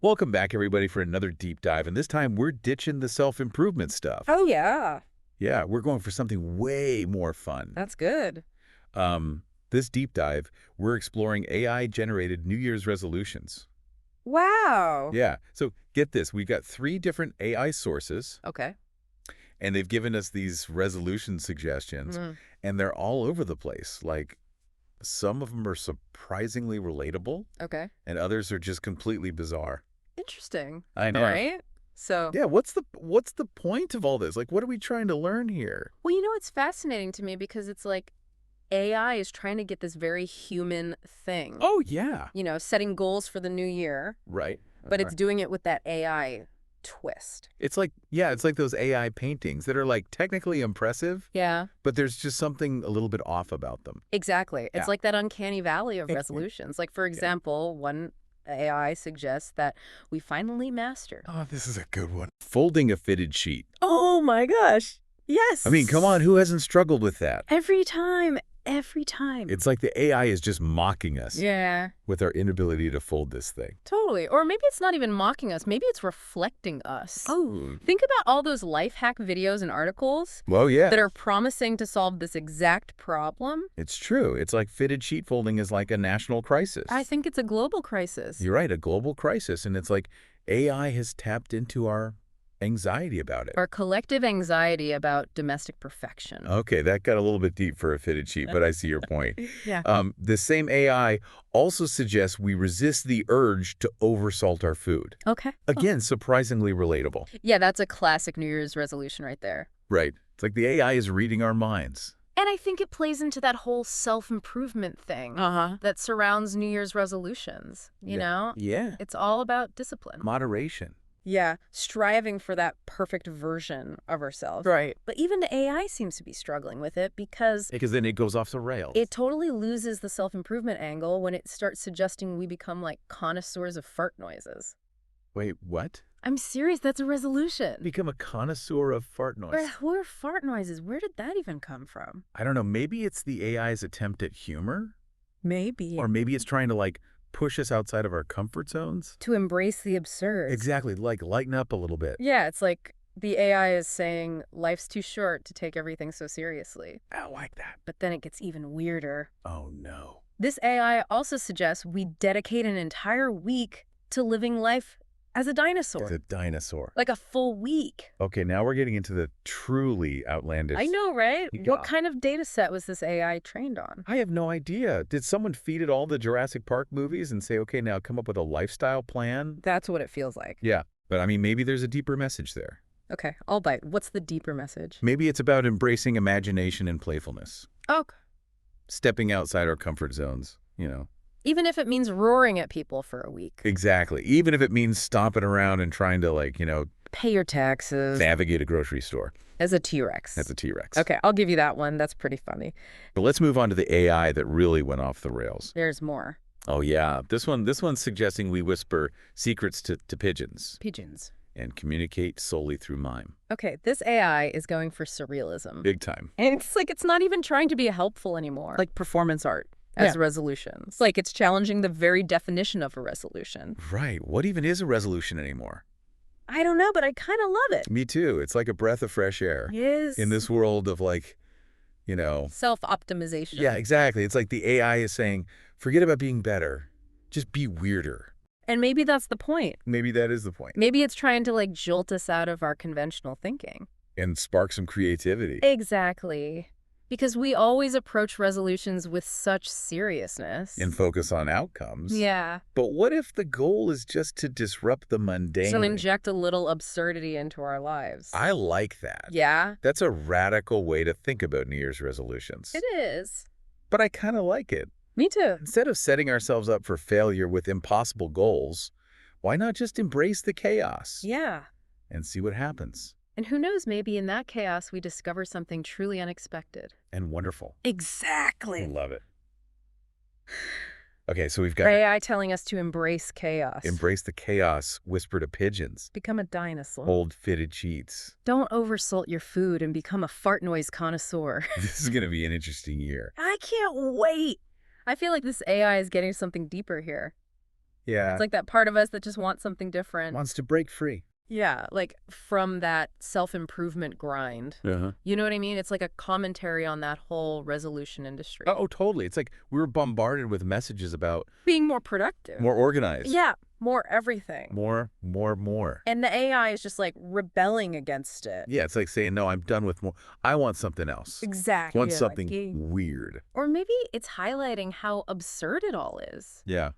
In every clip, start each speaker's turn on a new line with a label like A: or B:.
A: Welcome back, everybody, for another deep dive. And this time, we're ditching the self-improvement stuff.
B: Oh, yeah.
A: Yeah, we're going for something way more fun.
B: That's good.
A: This deep dive, we're exploring AI-generated New Year's resolutions.
B: Wow.
A: Yeah, so get this. We've got 3 different AI sources,
B: Okay.
A: and they've given us these resolution suggestions, and they're all over the place. Like, some of them are surprisingly relatable,
B: Okay.
A: and others are just completely bizarre.
B: Interesting.
A: I know.
B: Right? So,
A: Yeah, what's the point of all this? Like, what are we trying to learn here?
B: well, it's fascinating to me because it's like AI is trying to get this very human thing.
A: Oh, yeah.
B: Setting goals for the new year,
A: Right.
B: but it's doing it with that AI twist.
A: It's like those AI paintings that are like technically impressive,
B: Yeah,
A: but there's just something a little bit off about them.
B: exactly.
A: Yeah.
B: It's like that uncanny valley of resolutions. Like, for example, one AI suggests that we finally master.
A: Oh, this is a good one. Folding a fitted sheet.
B: Oh my gosh. Yes.
A: I mean, come on, who hasn't struggled with that?
B: Every time. Every time.
A: It's like the AI is just mocking us
B: Yeah,
A: with our inability to fold this thing.
B: totally. Or maybe it's not even mocking us. Maybe it's reflecting us.
A: Oh.
B: Think about all those life hack videos and articles
A: Well, yeah.
B: that are promising to solve this exact problem.
A: It's true. It's like fitted sheet folding is like a national crisis.
B: I think it's a global crisis.
A: You're right, a global crisis. And it's like AI has tapped into our anxiety about it.
B: Our collective anxiety about domestic perfection.
A: Okay, that got a little bit deep for a fitted sheet, but I see your point.
B: Yeah.
A: The same AI also suggests we resist the urge to oversalt our food.
B: Okay.
A: Again, surprisingly relatable.
B: Yeah, that's a classic New Year's resolution right there.
A: Right. It's like the AI is reading our minds.
B: And I think it plays into that whole self-improvement thing that surrounds New Year's resolutions, you know?
A: Yeah.
B: It's all about discipline.
A: Moderation.
B: Yeah, striving for that perfect version of ourselves.
A: Right.
B: But even the AI seems to be struggling with it because
A: Because then it goes off the rails.
B: it totally loses the self-improvement angle when it starts suggesting we become like connoisseurs of fart noises.
A: Wait, what?
B: I'm serious, that's a resolution.
A: Become a connoisseur of fart noise.
B: Who are fart noises? Where did that even come from?
A: I don't know. Maybe it's the AI's attempt at humor?
B: Maybe.
A: Or maybe it's trying to, like, push us outside of our comfort zones?
B: To embrace the absurd.
A: Exactly. Like, lighten up a little bit.
B: Yeah, it's like the AI is saying life's too short to take everything so seriously.
A: I like that.
B: But then it gets even weirder.
A: Oh, no.
B: This AI also suggests we dedicate an entire week to living life as a dinosaur.
A: It's a dinosaur.
B: Like a full week.
A: Okay, now we're getting into the truly outlandish.
B: I know, right?
A: Yeah.
B: What kind of data set was this AI trained on?
A: I have no idea. Did someone feed it all the Jurassic Park movies and say, okay, now come up with a lifestyle plan?
B: That's what it feels like.
A: Yeah, but I mean, maybe there's a deeper message there.
B: Okay, I'll bite. What's the deeper message?
A: Maybe it's about embracing imagination and playfulness.
B: Okay.
A: Stepping outside our comfort zones, you know.
B: Even if it means roaring at people for a week.
A: Exactly. Even if it means stomping around and trying to, like, you know,
B: Pay your taxes.
A: navigate a grocery store.
B: As a T-Rex.
A: That's a T-Rex.
B: Okay, I'll give you that one. That's pretty funny.
A: But let's move on to the AI that really went off the rails.
B: There's more.
A: Oh, yeah. This one's suggesting we whisper secrets to pigeons
B: Pigeons.
A: and communicate solely through mime.
B: Okay, this AI is going for surrealism.
A: Big time.
B: And it's like it's not even trying to be helpful anymore. Like performance art as resolutions. Like it's challenging the very definition of a resolution.
A: Right. What even is a resolution anymore?
B: I don't know, but I kind of love it.
A: Me too. It's like a breath of fresh air.
B: Yes.
A: In this world of, like, you know.
B: Self-optimization.
A: Yeah, exactly. It's like the AI is saying, forget about being better. Just be weirder.
B: And maybe that's the point.
A: Maybe that is the point.
B: Maybe it's trying to like jolt us out of our conventional thinking.
A: And spark some creativity.
B: Exactly. Because we always approach resolutions with such seriousness.
A: And focus on outcomes.
B: Yeah.
A: But what if the goal is just to disrupt the mundane?
B: So inject a little absurdity into our lives.
A: I like that.
B: Yeah.
A: That's a radical way to think about New Year's resolutions.
B: It is.
A: But I kind of like it.
B: Me too.
A: Instead of setting ourselves up for failure with impossible goals, why not just embrace the chaos?
B: Yeah.
A: And see what happens.
B: And who knows, maybe in that chaos we discover something truly unexpected.
A: And wonderful.
B: Exactly.
A: I love it. Okay, so we've got
B: AI telling us to embrace chaos.
A: embrace the chaos, whisper to pigeons,
B: Become a dinosaur.
A: hold fitted sheets.
B: Don't oversalt your food and become a fart noise connoisseur.
A: This is going to be an interesting year.
B: I can't wait. I feel like this AI is getting something deeper here.
A: Yeah.
B: It's like that part of us that just wants something different.
A: Wants to break free.
B: Yeah, like from that self-improvement grind.
A: Uh-huh.
B: You know what I mean? It's like a commentary on that whole resolution industry.
A: Oh, totally. It's like we were bombarded with messages about
B: Being more productive.
A: more organized.
B: Yeah, more everything.
A: More.
B: And the AI is just like rebelling against it.
A: Yeah, it's like saying, no, I'm done with more. I want something else.
B: Exactly.
A: I want something weird.
B: Or maybe it's highlighting how absurd it all is.
A: Yeah.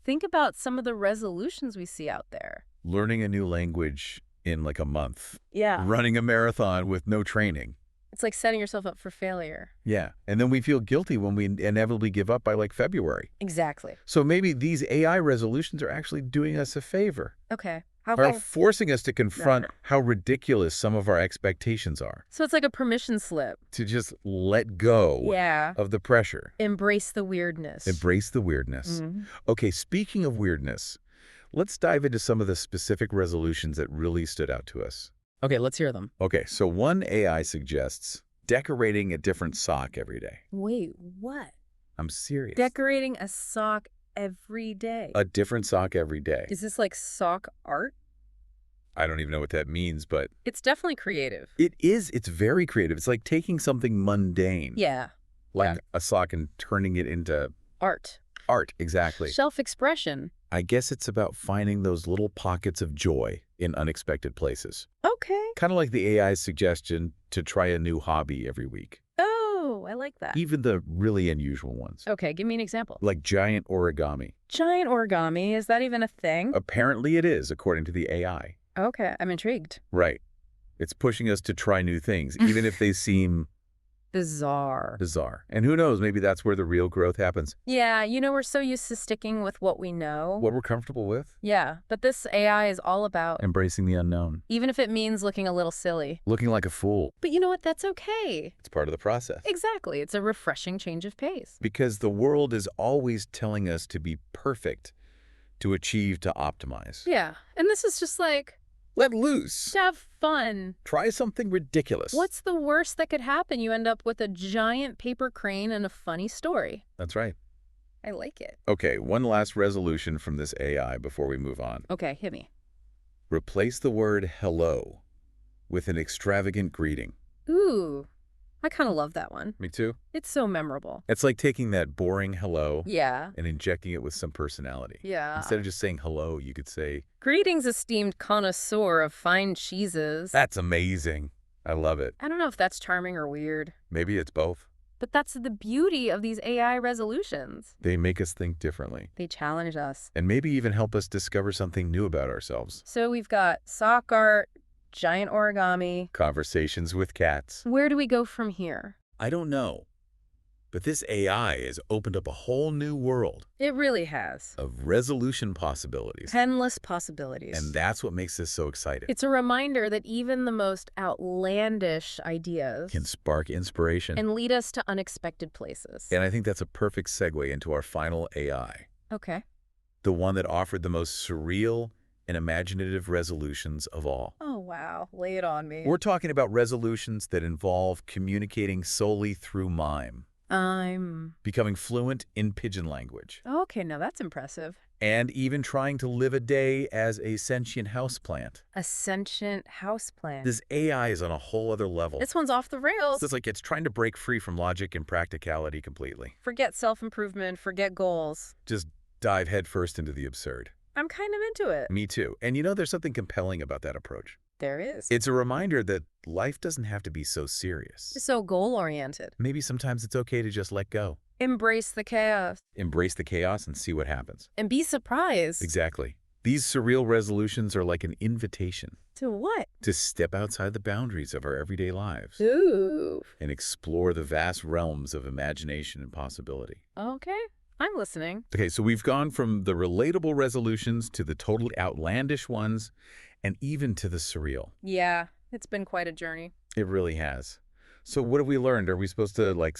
B: Think about some of the resolutions we see out there.
A: Learning a new language in like a month.
B: Yeah.
A: Running a marathon with no training.
B: It's like setting yourself up for failure.
A: Yeah. And then we feel guilty when we inevitably give up by like February.
B: Exactly.
A: So maybe these AI resolutions are actually doing us a favor.
B: Okay.
A: Are forcing us to confront how ridiculous some of our expectations are.
B: So it's like a permission slip.
A: To just let go of the pressure.
B: Embrace the weirdness.
A: Embrace the weirdness. Okay, speaking of weirdness, let's dive into some of the specific resolutions that really stood out to us.
B: Okay, let's hear them.
A: Okay, so one AI suggests decorating a different sock every day.
B: Wait, what?
A: I'm serious.
B: Decorating a sock every day.
A: A different sock every day.
B: Is this like sock art?
A: I don't even know what that means, but
B: It's definitely creative.
A: it is. It's very creative. It's like taking something mundane,
B: Yeah.
A: like a sock, and turning it into
B: Art.
A: art. Exactly.
B: Self-expression.
A: I guess it's about finding those little pockets of joy in unexpected places.
B: Okay.
A: Kind of like the AI's suggestion to try a new hobby every week.
B: Oh, I like that.
A: Even the really unusual ones.
B: Okay, give me an example.
A: Like giant origami.
B: Giant origami, is that even a thing?
A: Apparently it is, according to the AI.
B: Okay, I'm intrigued.
A: Right. It's pushing us to try new things, even if they seem
B: Bizarre.
A: bizarre. And who knows, maybe that's where the real growth happens.
B: Yeah, you know, we're so used to sticking with what we know.
A: What we're comfortable with.
B: Yeah, but this AI is all about,
A: Embracing the unknown.
B: even if it means looking a little silly.
A: Looking like a fool.
B: But you know what? That's okay.
A: It's part of the process.
B: Exactly. It's a refreshing change of pace.
A: Because the world is always telling us to be perfect, to achieve, to optimize.
B: Yeah, and this is just like,
A: Let loose.
B: to have fun.
A: Try something ridiculous.
B: What's the worst that could happen? You end up with a giant paper crane and a funny story.
A: That's right.
B: I like it.
A: Okay, one last resolution from this AI before we move on.
B: Okay, hit me.
A: Replace the word hello with an extravagant greeting.
B: Ooh, I kind of love that one.
A: Me too.
B: It's so memorable.
A: It's like taking that boring hello
B: Yeah.
A: and injecting it with some personality.
B: Yeah.
A: Instead of just saying hello, you could say,
B: Greetings, esteemed connoisseur of fine cheeses.
A: that's amazing. I love it.
B: I don't know if that's charming or weird,
A: Maybe it's both.
B: but that's the beauty of these AI resolutions.
A: They make us think differently
B: They challenge us.
A: and maybe even help us discover something new about ourselves.
B: So we've got sock art, giant origami.
A: Conversations with cats.
B: Where do we go from here?
A: I don't know, but this AI has opened up a whole new world
B: It really has.
A: of resolution possibilities.
B: Endless possibilities.
A: And that's what makes us so excited.
B: It's a reminder that even the most outlandish ideas
A: Can spark inspiration.
B: and lead us to unexpected places.
A: And I think that's a perfect segue into our final AI,
B: Okay.
A: the one that offered the most surreal and imaginative resolutions of all.
B: Oh, wow. Lay it on me.
A: We're talking about resolutions that involve communicating solely through mime, becoming fluent in pigeon language,
B: Okay, now that's impressive.
A: and even trying to live a day as a sentient houseplant.
B: A sentient houseplant.
A: This AI is on a whole other level.
B: This one's off the rails.
A: It's like it's trying to break free from logic and practicality completely.
B: Forget self-improvement, forget goals.
A: Just dive headfirst into the absurd.
B: I'm kind of into it.
A: Me too. And you know, there's something compelling about that approach.
B: There is.
A: It's a reminder that life doesn't have to be so serious.
B: So goal-oriented.
A: Maybe sometimes it's okay to just let go.
B: Embrace the chaos.
A: Embrace the chaos and see what happens.
B: And be surprised.
A: Exactly. These surreal resolutions are like an invitation
B: To what?
A: to step outside the boundaries of our everyday lives
B: Ooh.
A: and explore the vast realms of imagination and possibility.
B: Okay. I'm listening.
A: Okay, so we've gone from the relatable resolutions to the totally outlandish ones and even to the surreal.
B: Yeah, it's been quite a journey.
A: It really has. So what have we learned? Are we supposed to, like,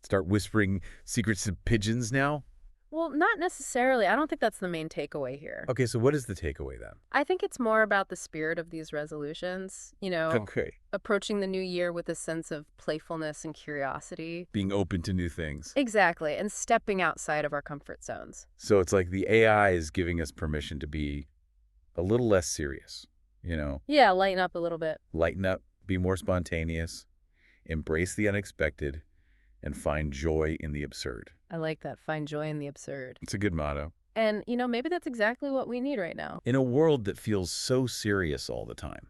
A: start whispering secrets to pigeons now?
B: Well, not necessarily. I don't think that's the main takeaway here.
A: Okay, so what is the takeaway then?
B: I think it's more about the spirit of these resolutions,
A: Okay.
B: approaching the new year with a sense of playfulness and curiosity.
A: Being open to new things.
B: Exactly, and stepping outside of our comfort zones.
A: So it's like the AI is giving us permission to be a little less serious, you know?
B: Yeah, lighten up a little bit.
A: Lighten up, be more spontaneous, embrace the unexpected, and find joy in the absurd.
B: I like that. Find joy in the absurd.
A: It's a good motto.
B: And, maybe that's exactly what we need right now.
A: In a world that feels so serious all the time.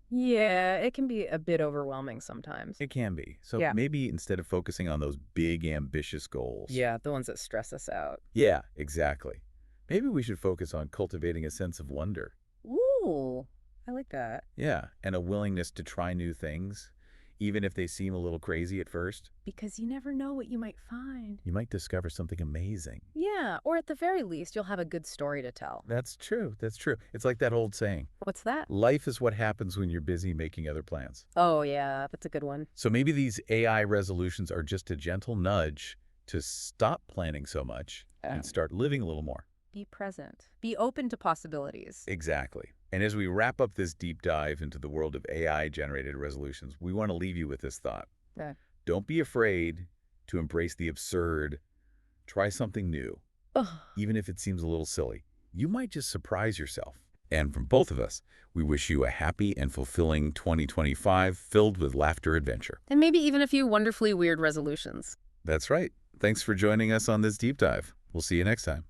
B: Yeah, it can be a bit overwhelming sometimes.
A: It can be. So
B: Yeah.
A: maybe instead of focusing on those big, ambitious goals.
B: Yeah, the ones that stress us out.
A: Yeah, exactly. Maybe we should focus on cultivating a sense of wonder.
B: Ooh, I like that.
A: Yeah, and a willingness to try new things, even if they seem a little crazy at first.
B: Because you never know what you might find.
A: You might discover something amazing.
B: Yeah, or at the very least, you'll have a good story to tell.
A: That's true. That's true. It's like that old saying,
B: What's that?
A: life is what happens when you're busy making other plans.
B: Oh, yeah, that's a good one.
A: So maybe these AI resolutions are just a gentle nudge to stop planning so much and start living a little more.
B: Be present. Be open to possibilities.
A: Exactly. And as we wrap up this deep dive into the world of AI-generated resolutions, we want to leave you with this thought.
B: Okay.
A: Don't be afraid to embrace the absurd. Try something new,
B: Ugh.
A: even if it seems a little silly. You might just surprise yourself. And from both of us, we wish you a happy and fulfilling 2025 filled with laughter adventure.
B: And maybe even a few wonderfully weird resolutions.
A: That's right. Thanks for joining us on this deep dive. We'll see you next time.